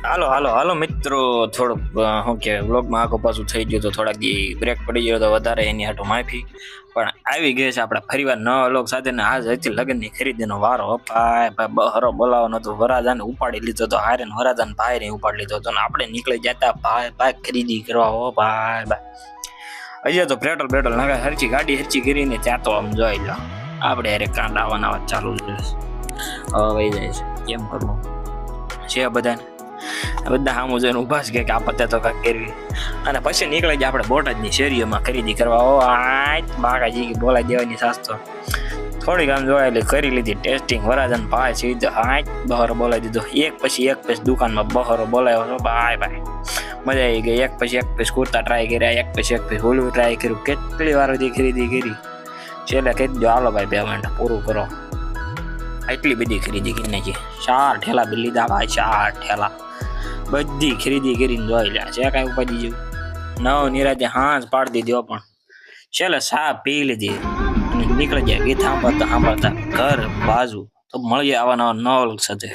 હાલો હાલો હાલો મિત્રો, થોડુંક શું કે વ્લોગમાં આખો પાછું થઈ ગયું તો થોડાક દી બ્રેક પડી ગયો તો વધારે એની હાટું માફી. પણ આવી ગઈ છે આપણે ફરીવાર નવા વ્લોગ સાથે ને આજ હતી લગ્નની ખરીદીનો વારો. ભાઈ ભાઈ બહરો બોલાવાનો તો વરાજાને ઉપાડી લીધો તો હારે ને વરાજાને ભાઈને ઉપાડી લીધો તો ને આપણે નીકળી જતા ભાઈ ભાઈ ખરીદી કરવા. હો ભાઈ ભાઈ હજી તો પેટ્રોલ નાખે હરચી ગાડી હરચી કરીને ત્યાં તો આમ જોઈ લો આપણે અરે કાંડા આવવાના ચાલુ છે. હવે જાય છે કેમ કરવું છે બધાને. બધા સામું જોઈને ઉભા છે કે આ પતે તો કાંઈક કરવી. અને પછી નીકળી જાય આપણે બોટાદની શેરીઓમાં ખરીદી કરવા. ઓ આજ બાકાજી કે બોલાઈ દેવાની સાસ્તો થોડીક આમ જોયેલી કરી લીધી ટેસ્ટિંગ. વરાજન ભાઈ સીધો હાથ બહારો બોલાવી દીધો. એક પછી દુકાનમાં બહારો બોલાવ્યો છો. ભાઈ ભાઈ મજા આવી ગઈ. એક પછી કુર્તા ટ્રાય કર્યા, એક પછી હોલું ટ્રાય કર્યું. કેટલી વાર બધી ખરીદી કરી. છેલ્લે કહી દીધું હાલો ભાઈ પેમેન્ટ પૂરું કરો. એટલી બધી ખરીદી કરી નાખી. 4 ઠેલા બી લીધા ભાઈ, 4 ઠેલા બધી ખરીદી કરીને જોઈ લે છે. કાંઈ ઉપાડી જેવું નવ નિરાજે હાંસ પાડી દીધો. પણ છેલ્લે સા પી લીધી અને નીકળી જાય ગીત સાંભળતા ઘર બાજુ. તો મળીએ આવા નવા નવા સાથે.